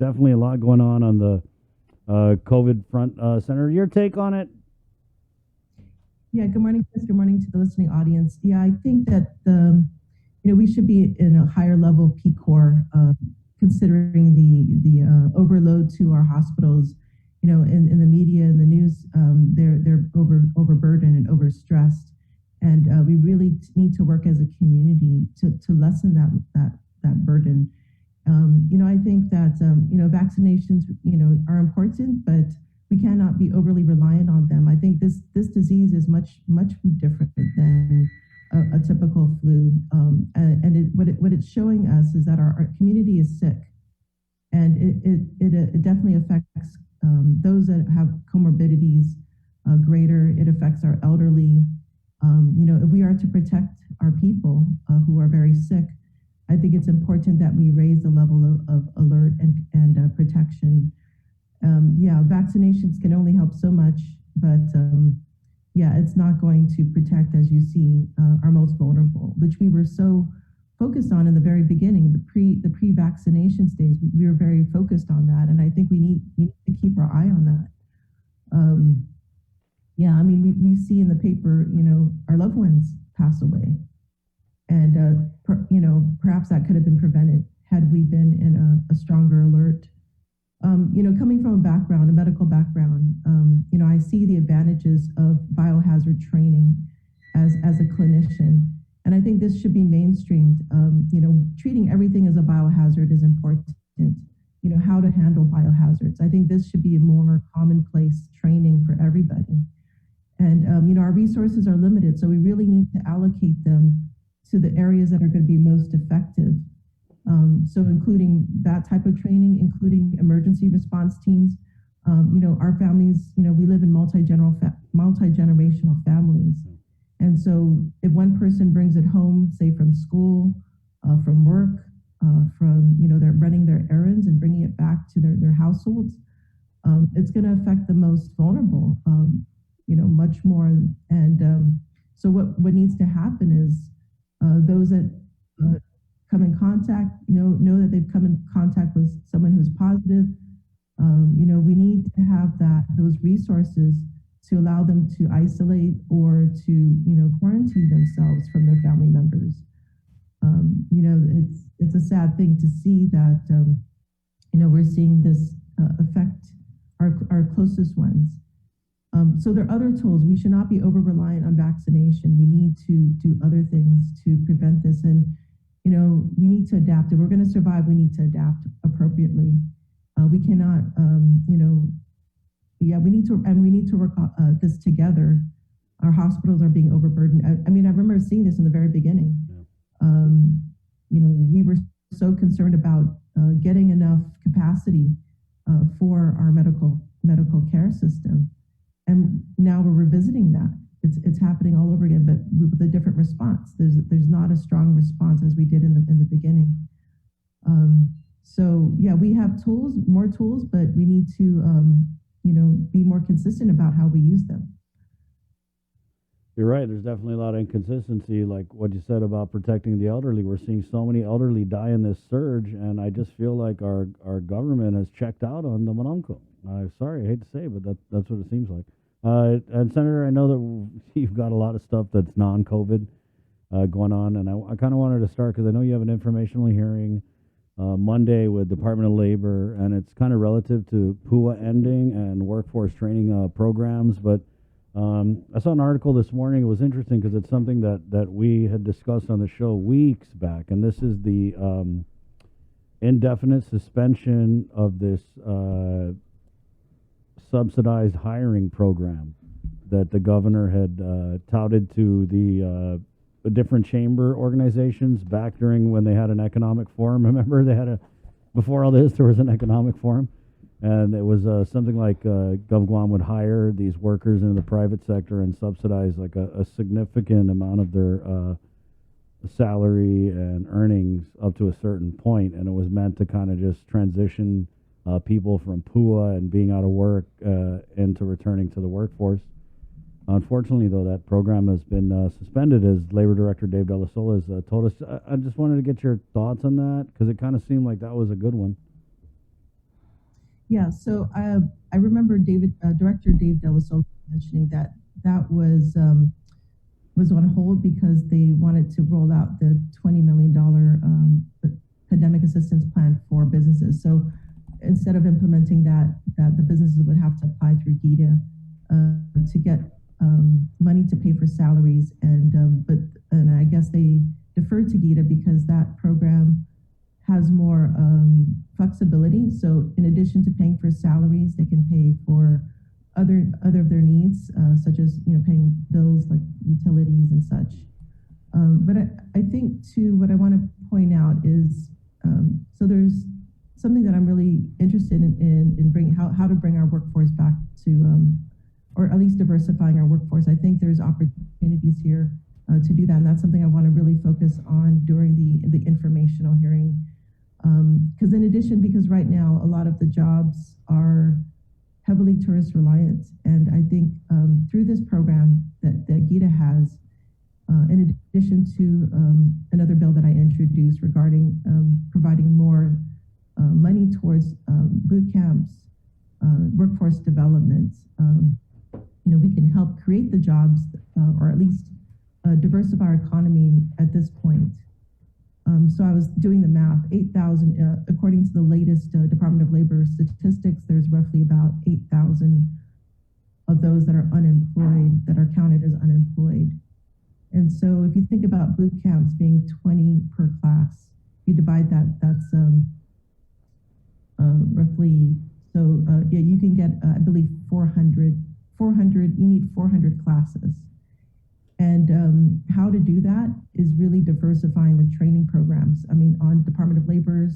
definitely a lot going on the COVID front. Senator, your take on it? Yeah, good morning, Chris. Good morning to the listening audience. Yeah, I think that we should be in a higher level of PCOR, considering the overload to our hospitals. In the media and the news, they're overburdened and overstressed, and we really need to work as a community to lessen that burden. I think that vaccinations are important, but we cannot be overly reliant on them. I think this disease is much different than a typical flu, and what it's showing us is that our community is sick, and it definitely affects those that have comorbidities greater. It affects our elderly. If we are to protect our people who are very sick, I think it's important that we raise the level of alert and protection. Vaccinations can only help so much, but it's not going to protect, as you see, our most vulnerable, which we were so focused on in the very beginning, the pre-vaccination stage. We were very focused on that, and I think we need to keep our eye on that. We see in the paper, our loved ones pass away, and perhaps that could have been prevented had we been in a stronger alert. Coming from a medical background, I see the advantages of biohazard training as a clinician. And I think this should be mainstreamed. Treating everything as a biohazard is important. How to handle biohazards. I think this should be a more commonplace training for everybody. And, our resources are limited, so we really need to allocate them to the areas that are going to be most effective. So including that type of training, including emergency response teams. Our families, we live in multi-generational families. And so if one person brings it home, say from school, from work, they're running their errands and bringing it back to their households, it's going to affect the most vulnerable, much more. And so what needs to happen is those that come in contact, know that they've come in contact with someone who's positive. We need to have those resources to allow them to isolate or to, quarantine themselves from their family members. It's a sad thing to see that, we're seeing this affect our closest ones. So there are other tools. We should not be over-reliant on vaccination. We need to do other things to prevent this. And, we need to adapt. If we're going to survive, we need to adapt appropriately. We cannot, we need to work this together. Our hospitals are being overburdened. I remember seeing this in the very beginning. We were so concerned about getting enough capacity for our medical care system. And now we're revisiting that. It's happening all over again, but with a different response. There's not a strong response as we did in the beginning. We have more tools, but we need to be more consistent about how we use them. You're right. There's definitely a lot of inconsistency, like what you said about protecting the elderly. We're seeing so many elderly die in this surge, and I just feel like our government has checked out on the Mononco. I'm sorry, I hate to say it, but that's what it seems like. And Senator, I know that you've got a lot of stuff that's non-COVID going on, and I kind of wanted to start because I know you have an informational hearing Monday with Department of Labor, and it's kind of relative to PUA ending and workforce training programs. But I saw an article this morning. It was interesting because it's something that we had discussed on the show weeks back, and this is the indefinite suspension of this subsidized hiring program that the governor had touted to the different chamber organizations back during when they had an economic forum. Remember, before all this, there was an economic forum, and it was something like GovGuam would hire these workers into the private sector and subsidize like a significant amount of their salary and earnings up to a certain point, and it was meant to kind of just transition people from PUA and being out of work into returning to the workforce. Unfortunately, though, that program has been suspended, as Labor Director Dave De La Sola has told us. I just wanted to get your thoughts on that because it kind of seemed like that was a good one. Yeah, so I remember Director Dave Delasola mentioning that that was on hold because they wanted to roll out the $20 million pandemic assistance plan for businesses. So instead of implementing that, the businesses would have to apply through GITA to get money to pay for salaries, and I guess they deferred to GITA because that program has more flexibility. So in addition to paying for salaries, they can pay for other of their needs, such as paying bills like utilities and such. But I think too, what I want to point out is so there's something that I'm really interested in bringing how to bring our workforce back to or at least diversifying our workforce. I think there's opportunities here to do that, and that's something I want to really focus on during the informational hearing. Because in addition, because right now a lot of the jobs are heavily tourist reliant, and I think through this program that GITA has, in addition to another bill that I introduced regarding providing more money towards boot camps, workforce development, we can help create the jobs or at least diversify our economy at this point. So I was doing the math, 8,000, according to the latest Department of Labor statistics, there's roughly about 8,000 of those that are unemployed, that are counted as unemployed. And so if you think about boot camps being 20 per class, you divide that, that's roughly, so yeah, you can get, I believe 400, you need 400 classes. And how to do that is really diversifying the training programs. I mean, on Department of Labor's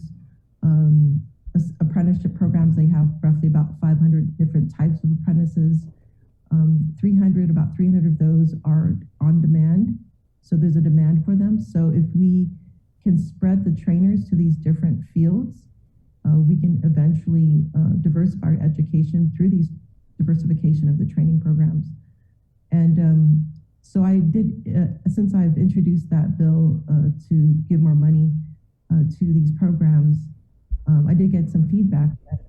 apprenticeship programs, they have roughly about 500 different types of apprentices. About 300 of those are on demand. So there's a demand for them. So if we can spread the trainers to these different fields, we can eventually diversify our education through these diversification of the training programs. And so I did, since I've introduced that bill to give more money to these programs, I did get some feedback that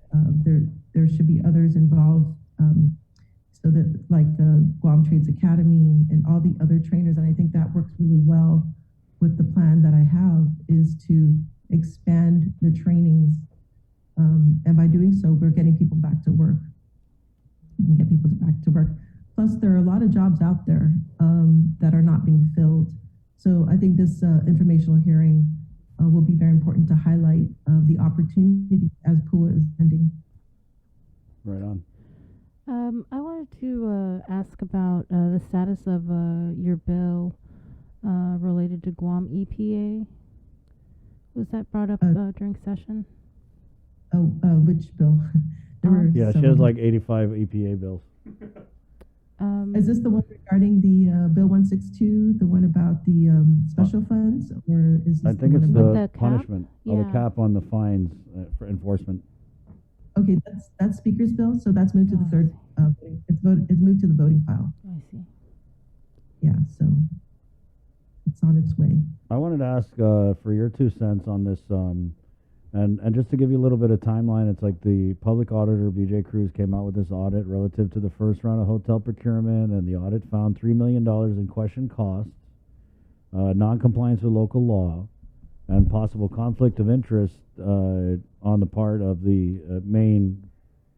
there should be others involved, so that like Guam Trades Academy and all the other trainers, and I think that works really well with the plan that I have, is to expand the trainings, and by doing so, we're getting people back to work. We can get people back to work. Plus, there are a lot of jobs out there that are not being filled. So I think this informational hearing will be very important to highlight the opportunity as PUA is ending. Right on. I wanted to ask about the status of your bill related to Guam EPA. Was that brought up during session? Oh, which bill? Yeah, she has like 85 EPA bills. Is this the one regarding the Bill 162, the one about the special funds, or is this I think it's the punishment, or the cap on the fines for enforcement. Okay, that's Speaker's bill, so that's moved to the third. It's moved to the voting file. I see. Yeah, so it's on its way. I wanted to ask for your 2 cents on this. And just to give you a little bit of timeline, it's like the public auditor, BJ Cruz, came out with this audit relative to the first round of hotel procurement, and the audit found $3 million in questioned costs, non-compliance with local law, and possible conflict of interest on the part of the main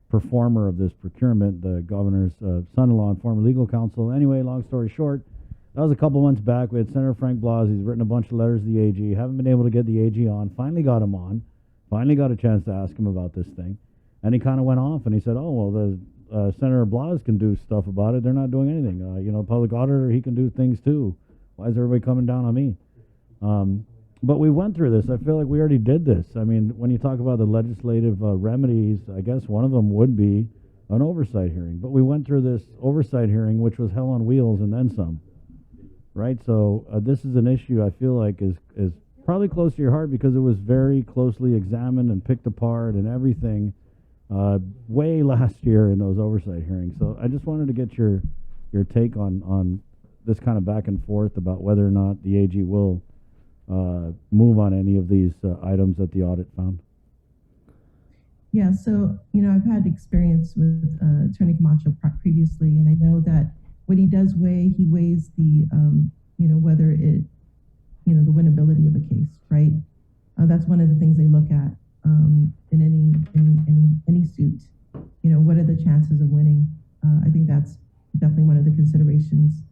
performer of this procurement, the governor's son-in-law and former legal counsel. Anyway, long story short, that was a couple months back. We had Senator Frank Blas. He's written a bunch of letters to the AG. Haven't been able to get the AG on. Finally got him on. Finally got a chance to ask him about this thing. And he kind of went off and he said, oh, well, the Senator Blas can do stuff about it. They're not doing anything. Public auditor, he can do things too. Why is everybody coming down on me? But we went through this. I feel like we already did this. I mean, when you talk about the legislative remedies, I guess one of them would be an oversight hearing. But we went through this oversight hearing, which was hell on wheels and then some. Right? So this is an issue I feel like is probably close to your heart because it was very closely examined and picked apart and everything way last year in those oversight hearings. So I just wanted to get your take on this kind of back and forth about whether or not the AG will move on any of these items that the audit found. Yeah, so, I've had experience with Attorney Camacho previously, and I know that when he does weigh, he weighs whether the winnability of a case, right? That's one of the things they look at in any suit. What are the chances of winning? I think that's definitely one of the considerations.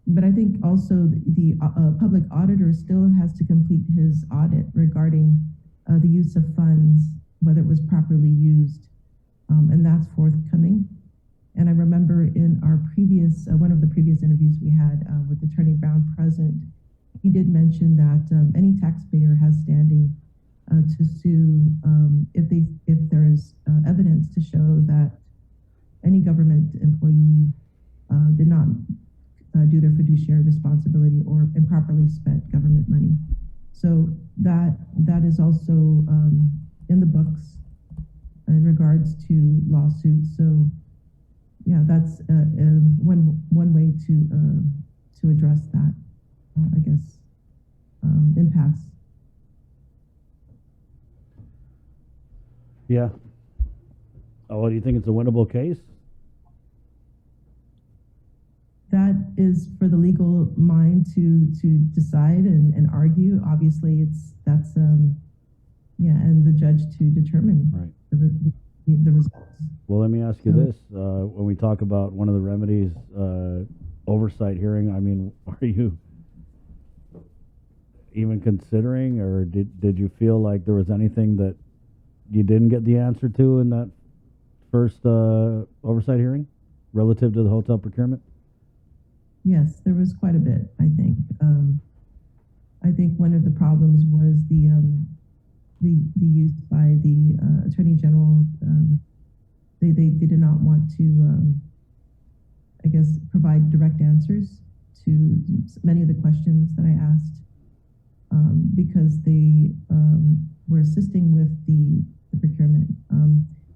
But I think also the public auditor still has to complete his audit regarding the use of funds, whether it was properly used, and that's forthcoming. And I remember in our previous, one of the previous interviews we had with Attorney Brown present, he did mention that any taxpayer has standing to sue if there is evidence to show that any government employee did not do their fiduciary responsibility or improperly spent government money. So that is also in the books in regards to lawsuits. So yeah, that's one way to address that, I guess, impasse. Yeah. Oh, well, do you think it's a winnable case? That is for the legal mind to decide and argue. Obviously, that's and the judge to determine Right. the results. Well, let me ask you this. When we talk about one of the remedies, oversight hearing, I mean, are you even considering, or did you feel like there was anything that you didn't get the answer to in that first oversight hearing relative to the hotel procurement? Yes, there was quite a bit, I think. I think one of the problems was the use by the Attorney General. They did not want to, I guess, provide direct answers to many of the questions that I asked because they were assisting with the procurement.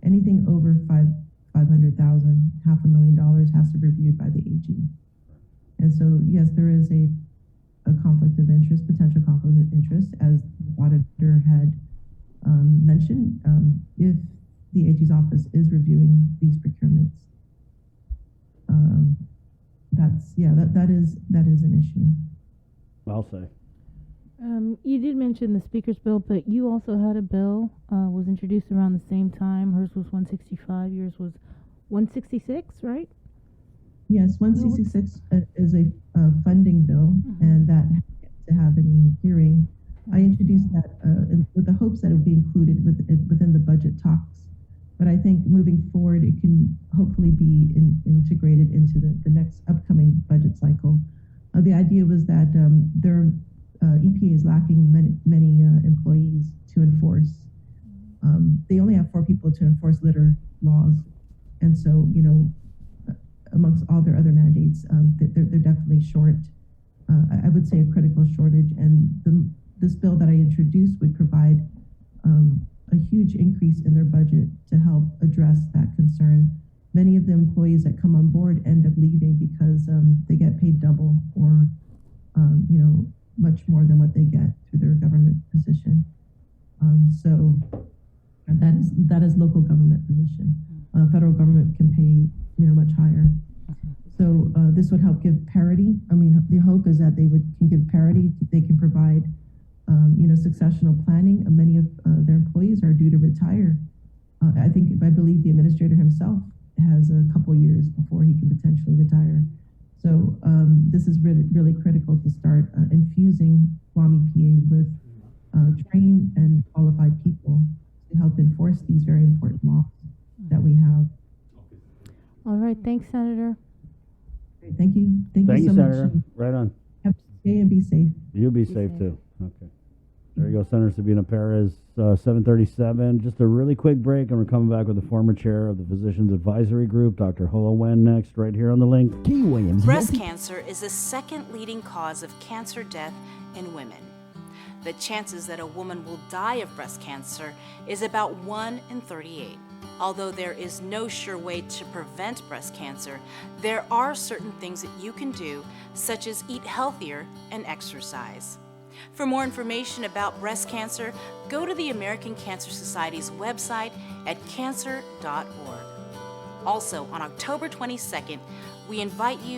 Anything over $500,000, $500,000 has to be reviewed by the AG. And so, yes, there is a conflict of interest, potential conflict of interest, as the auditor had mentioned, if the AG's office is reviewing these procurements. That is an issue. I'll say. You did mention the speaker's bill, but you also had a bill, was introduced around the same time. Hers was 165, yours was 166, right? Yes, 166 is a funding bill, and that had yet to have any hearing. I introduced that with the hopes that it would be included within the budget talks. But I think moving forward, it can hopefully be integrated into the next upcoming budget cycle. The idea was that their EPA is lacking many employees to enforce. They only have 4 people to enforce litter laws, and so amongst all their other mandates, they're definitely short. I would say a critical shortage, and this bill that I introduced would provide a huge increase in their budget to help address that concern. Many of the employees that come on board end up leaving because they get paid double or much more than what they get through their government position. So that is local government position. Federal government can pay much higher. So this would help give parity. I mean, the hope is that they can give parity. They can provide successional planning. Many of their employees are due to retire. I believe the administrator himself has a couple years before he can potentially retire. So this is really, really critical to start infusing Guam EPA with trained and qualified people to help enforce these very important laws that we have. All right, thanks, Senator. Great, thank you. Thank you, so Senator. much. Right on. Have a good day and be safe. You be safe too. Okay. There you go, Senator Sabina Perez, 7:37. Just a really quick break, and we're coming back with the former chair of the Physicians Advisory Group, Dr. Hoa Wen, next, right here on the link. Key Williams. Breast cancer is the second leading cause of cancer death in women. The chances that a woman will die of breast cancer is about 1 in 38. Although there is no sure way to prevent breast cancer, there are certain things that you can do, such as eat healthier and exercise. For more information about breast cancer, go to the American Cancer Society's website at cancer.org. Also, on October 22nd, we invite you